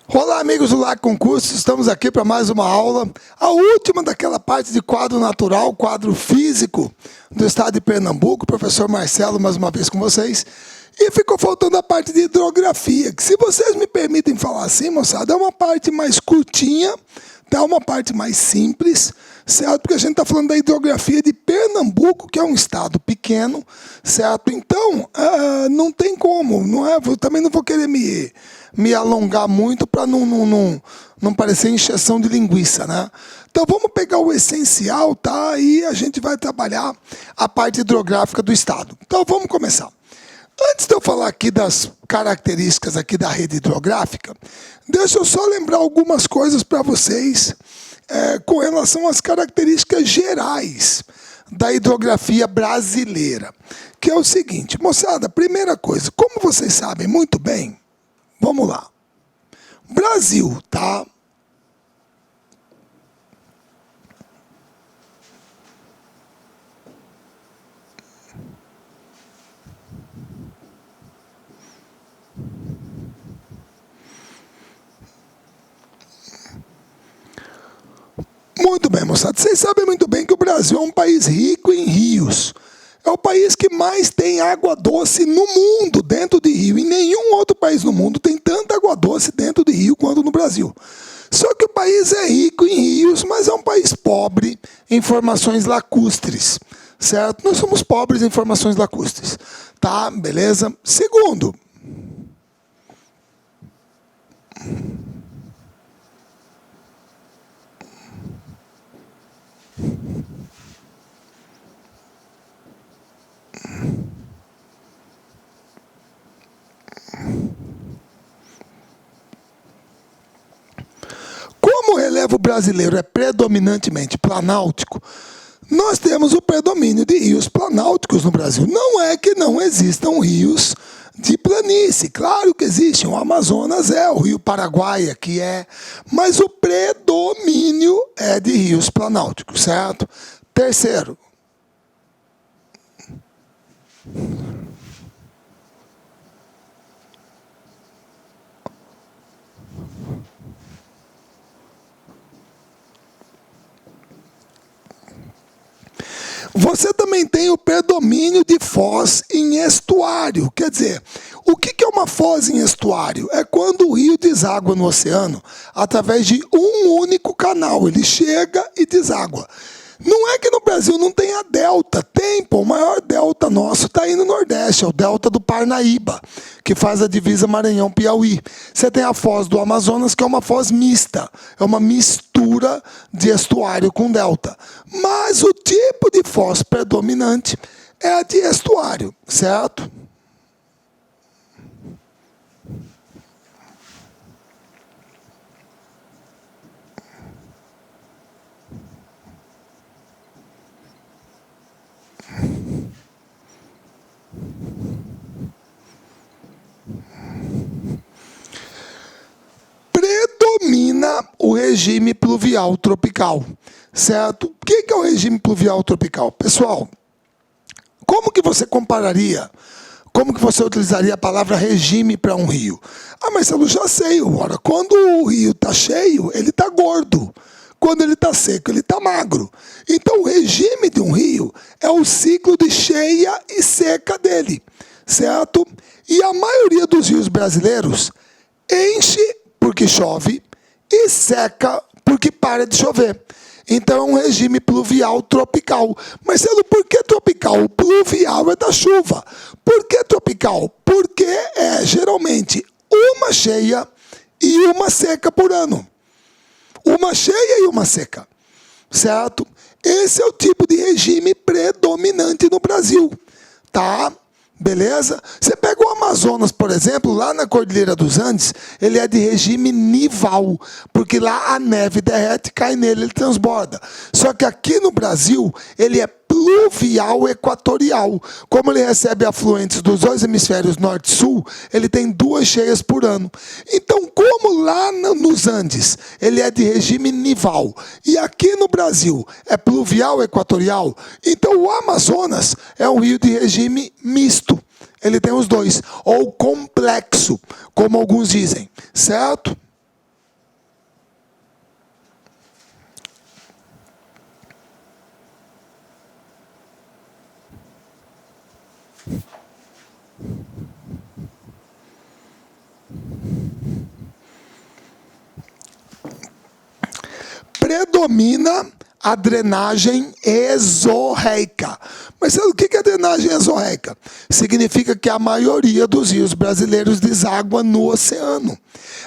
Olá, amigos do LAC Concursos, estamos aqui para mais uma aula, a última daquela parte de quadro natural, quadro físico do estado de Pernambuco, professor Marcelo mais uma vez com vocês, e ficou faltando a parte de hidrografia, que se vocês me permitem falar assim, moçada, é uma parte mais curtinha, tá? Uma parte mais simples, certo? Porque a gente está falando da hidrografia de Pernambuco, que é um estado pequeno, certo? Então, não tem como, não é? Eu também não vou querer me alongar muito para não parecer encheção de linguiça, né? Então vamos pegar o essencial, tá? E a gente vai trabalhar a parte hidrográfica do estado. Então vamos começar. Antes de eu falar aqui das características aqui da rede hidrográfica, deixa eu só lembrar algumas coisas para vocês com relação às características gerais da hidrografia brasileira, que é o seguinte, moçada, primeira coisa, como vocês sabem muito bem, vamos lá. Brasil, tá? Muito bem, moçada. Vocês sabem muito bem que o Brasil é um país rico em rios. É o país que mais tem água doce no mundo, dentro de rio. Em nenhum outro país no mundo tem tanta água doce dentro de rio quanto no Brasil. Só que o país é rico em rios, mas é um país pobre em formações lacustres, certo? Nós somos pobres em formações lacustres, tá? Beleza? Segundo, como o relevo brasileiro é predominantemente planáltico, nós temos o predomínio de rios planálticos no Brasil. Não é que não existam rios de planície, claro que existem, o Amazonas o Rio Paraguai aqui mas o predomínio é de rios planálticos, certo? Terceiro, você também tem o predomínio de foz em estuário. Quer dizer, o que é uma foz em estuário? É quando o rio deságua no oceano através de um único canal. Ele chega e deságua. Não é que no Brasil não tenha delta. Tem, pô, o maior delta nosso está aí no Nordeste, é o delta do Parnaíba, que faz a divisa Maranhão-Piauí. Você tem a foz do Amazonas, que é uma foz mista, é uma mistura de estuário com delta. Mas o tipo de foz predominante é a de estuário, certo? Predomina o regime pluvial tropical, certo? O que é o regime pluvial tropical? Pessoal, como que você compararia, como que você utilizaria a palavra regime para um rio? Ah, Marcelo, já sei, ora, quando o rio está cheio, ele está gordo. Quando ele está seco, ele está magro. Então, o regime de um rio é o ciclo de cheia e seca dele, certo? E a maioria dos rios brasileiros enche porque chove e seca porque para de chover. Então é um regime pluvial tropical. Marcelo, por que tropical? O pluvial é da chuva. Por que tropical? Porque é geralmente uma cheia e uma seca por ano. Uma cheia e uma seca, certo? Esse é o tipo de regime predominante no Brasil, tá? Beleza? Você pega o Amazonas, por exemplo, lá na Cordilheira dos Andes, ele é de regime nival, porque lá a neve derrete, cai nele, ele transborda. Só que aqui no Brasil, ele é pluvial equatorial. Como ele recebe afluentes dos dois hemisférios norte e sul, ele tem 2 cheias por ano. Então, como lá nos Andes, ele é de regime nival, e aqui no Brasil é pluvial equatorial, então o Amazonas é um rio de regime misto. Ele tem os dois, ou complexo, como alguns dizem, certo? predomina a drenagem exorreica. Mas sabe o que é drenagem exorreica? Significa que a maioria dos rios brasileiros deságua no oceano.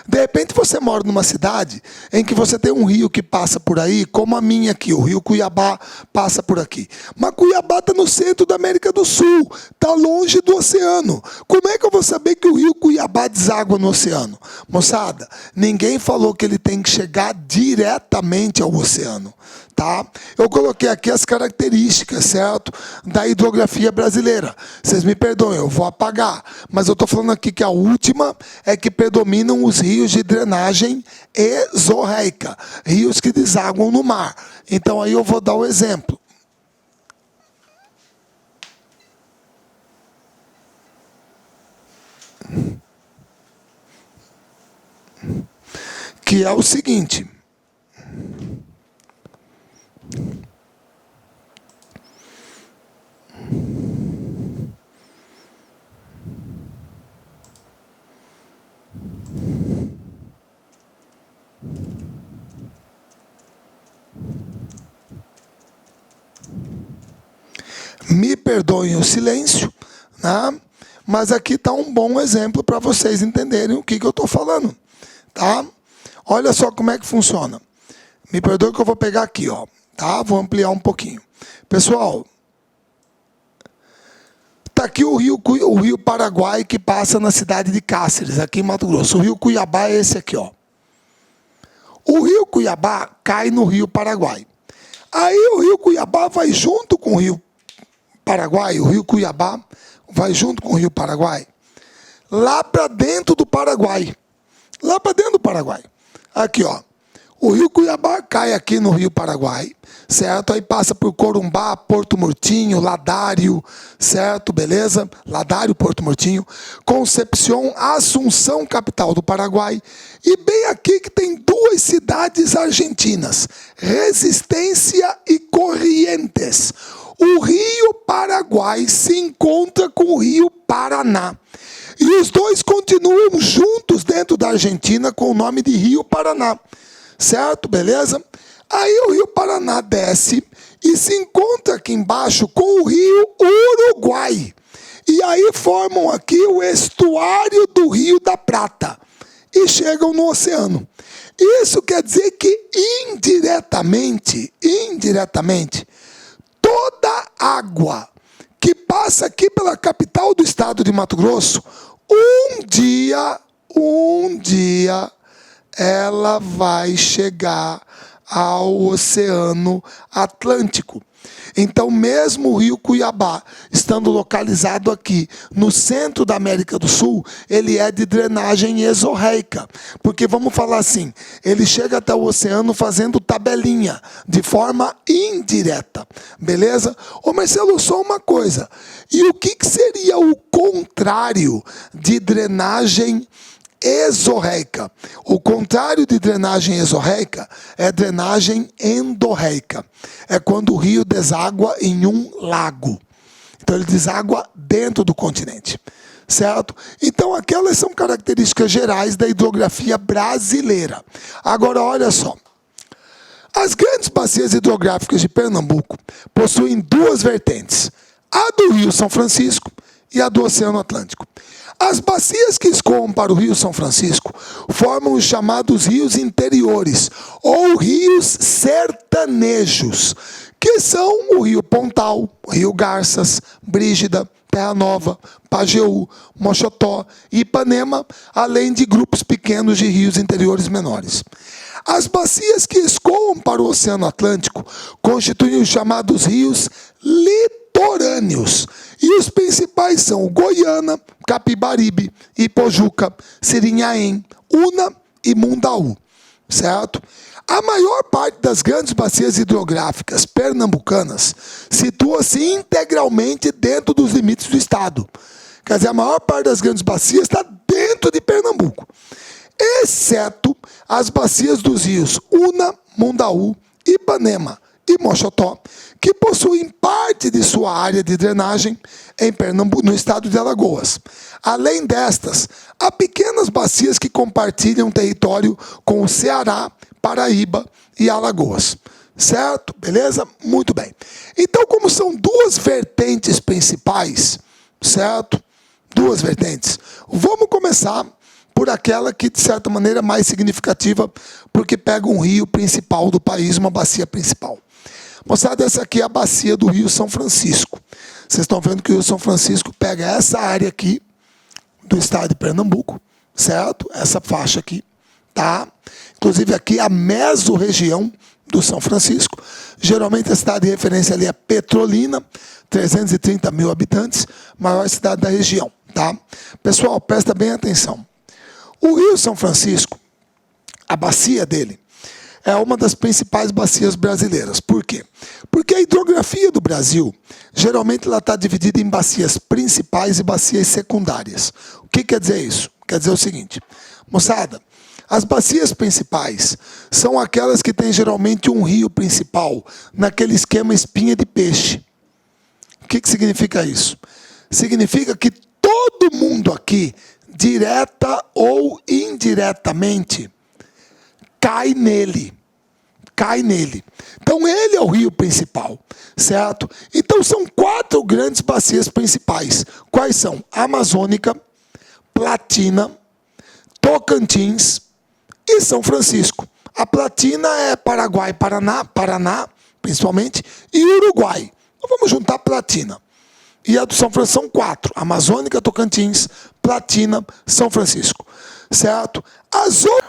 De repente você mora numa cidade em que você tem um rio que passa por aí, como a minha aqui, o rio Cuiabá passa por aqui. Mas Cuiabá está no centro da América do Sul, está longe do oceano. Como é que eu vou saber que o rio Cuiabá deságua no oceano? Moçada, ninguém falou que ele tem que chegar diretamente ao oceano. Tá? Eu coloquei aqui as características, certo? Da hidrografia brasileira. Vocês me perdoem, eu vou apagar. Mas eu estou falando aqui que a última é que predominam os rios de drenagem exorreica. Rios que desaguam no mar. Então aí eu vou dar o exemplo. Que é o seguinte. Me perdoem o silêncio, né? Mas aqui está um bom exemplo para vocês entenderem o que eu estou falando. Tá? Olha só como é que funciona. Me perdoe que eu vou pegar aqui, ó, tá? Vou ampliar um pouquinho. Pessoal, está aqui o rio Paraguai que passa na cidade de Cáceres, aqui em Mato Grosso. O rio Cuiabá é esse aqui, ó. O rio Cuiabá cai no rio Paraguai. Aí o rio Cuiabá vai junto com o rio Paraguai, o rio Cuiabá vai junto com o rio Paraguai, lá para dentro do Paraguai. Lá para dentro do Paraguai. Aqui, ó. O rio Cuiabá cai aqui no rio Paraguai, certo? Aí passa por Corumbá, Porto Murtinho, Ladário, certo? Beleza? Ladário, Porto Murtinho, Concepción, Assunção, capital do Paraguai. E bem aqui que tem duas cidades argentinas, Resistência e Corrientes. O rio Paraguai se encontra com o rio Paraná. E os dois continuam juntos dentro da Argentina com o nome de Rio Paraná. Certo? Beleza? Aí o rio Paraná desce e se encontra aqui embaixo com o rio Uruguai. E aí formam aqui o estuário do Rio da Prata. E chegam no oceano. Isso quer dizer que indiretamente, toda água que passa aqui pela capital do estado de Mato Grosso, um dia, ela vai chegar ao Oceano Atlântico. Então, mesmo o rio Cuiabá, estando localizado aqui no centro da América do Sul, ele é de drenagem exorreica. Porque, vamos falar assim, ele chega até o oceano fazendo tabelinha, de forma indireta. Beleza? Ô Marcelo, só uma coisa. E o que seria o contrário de drenagem exorreica? O contrário de drenagem exorreica é drenagem endorreica. É quando o rio deságua em um lago. Então ele deságua dentro do continente. Certo? Então aquelas são características gerais da hidrografia brasileira. Agora olha só. As grandes bacias hidrográficas de Pernambuco possuem duas vertentes. A do Rio São Francisco e a do Oceano Atlântico. As bacias que escoam para o Rio São Francisco formam os chamados rios interiores, ou rios sertanejos, que são o Rio Pontal, o Rio Garças, Brígida, Terra Nova, Pajeú, Mochotó e Ipanema, além de grupos pequenos de rios interiores menores. As bacias que escoam para o Oceano Atlântico constituem os chamados rios litorâneos. E os principais são o Goiânia, Capibaribe, Ipojuca, Sirinhaém, Una e Mundaú. Certo? A maior parte das grandes bacias hidrográficas pernambucanas situa-se integralmente dentro dos limites do estado. Quer dizer, a maior parte das grandes bacias está dentro de Pernambuco, exceto as bacias dos rios Una, Mundaú, Ipanema e Mochotó, que possuem parte de sua área de drenagem em Pernambuco, no estado de Alagoas. Além destas, há pequenas bacias que compartilham território com o Ceará, Paraíba e Alagoas. Certo? Beleza? Muito bem. Então, como são duas vertentes principais, certo? Duas vertentes. Vamos começar por aquela que, de certa maneira, é mais significativa, porque pega um rio principal do país, uma bacia principal. Moçada, essa aqui é a bacia do Rio São Francisco. Vocês estão vendo que o Rio São Francisco pega essa área aqui do estado de Pernambuco, certo? Essa faixa aqui, tá? Inclusive aqui a mesorregião do São Francisco. Geralmente a cidade de referência ali é Petrolina, 330 mil habitantes, maior cidade da região, tá? Pessoal, presta bem atenção. O Rio São Francisco, a bacia dele, é uma das principais bacias brasileiras. Por quê? Porque a hidrografia do Brasil, geralmente ela está dividida em bacias principais e bacias secundárias. O que quer dizer isso? Quer dizer o seguinte, moçada, as bacias principais são aquelas que têm geralmente um rio principal, naquele esquema espinha de peixe. O que significa isso? Significa que todo mundo aqui, direta ou indiretamente, cai nele. Cai nele. Então, ele é o rio principal, certo? Então, são 4 grandes bacias principais. Quais são? Amazônica, Platina, Tocantins e São Francisco. A Platina é Paraguai, Paraná, principalmente, e Uruguai. Então, vamos juntar a Platina. E a do São Francisco são 4. Amazônica, Tocantins, Platina, São Francisco. Certo?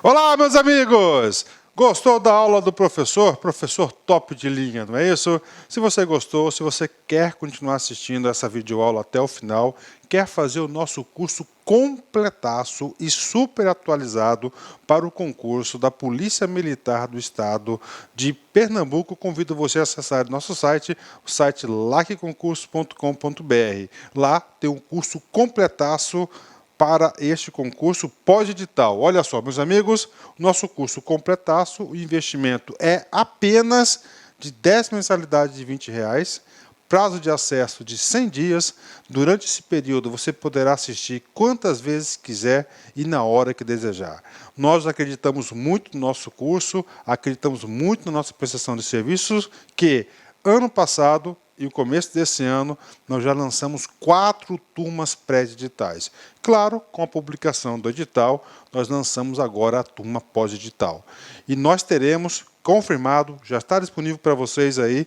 Olá, meus amigos! Gostou da aula do professor? Professor top de linha, não é isso? Se você gostou, se você quer continuar assistindo essa videoaula até o final, quer fazer o nosso curso completaço e super atualizado para o concurso da Polícia Militar do Estado de Pernambuco, convido você a acessar nosso site, o site lacconcurso.com.br. Lá tem um curso completaço para este concurso pós-edital. Olha só, meus amigos, nosso curso completaço, o investimento é apenas de 10 mensalidades de R$20, prazo de acesso de 100 dias. Durante esse período, você poderá assistir quantas vezes quiser e na hora que desejar. Nós acreditamos muito no nosso curso, acreditamos muito na nossa prestação de serviços, que ano passado e o começo desse ano, nós já lançamos 4 turmas pré-editais. Claro, com a publicação do edital, nós lançamos agora a turma pós-edital. E nós teremos, confirmado, já está disponível para vocês aí,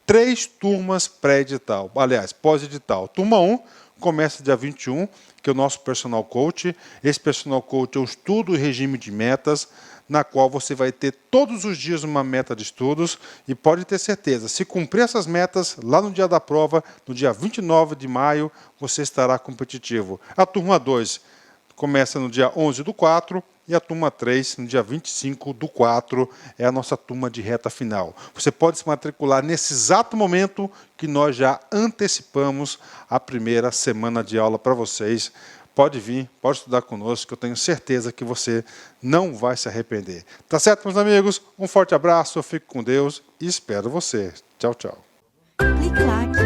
3 turmas pré-edital. Aliás, pós-edital. Turma 1 começa dia 21, que é o nosso personal coach. Esse personal coach é o estudo e regime de metas, na qual você vai ter todos os dias uma meta de estudos e pode ter certeza, se cumprir essas metas, lá no dia da prova, no dia 29 de maio, você estará competitivo. A turma 2 começa no dia 11/4 e a turma 3 no dia 25/4 é a nossa turma de reta final. Você pode se matricular nesse exato momento que nós já antecipamos a primeira semana de aula para vocês. Pode vir, pode estudar conosco, que eu tenho certeza que você não vai se arrepender. Tá certo, meus amigos? Um forte abraço, eu fico com Deus e espero você. Tchau, tchau. Clique lá.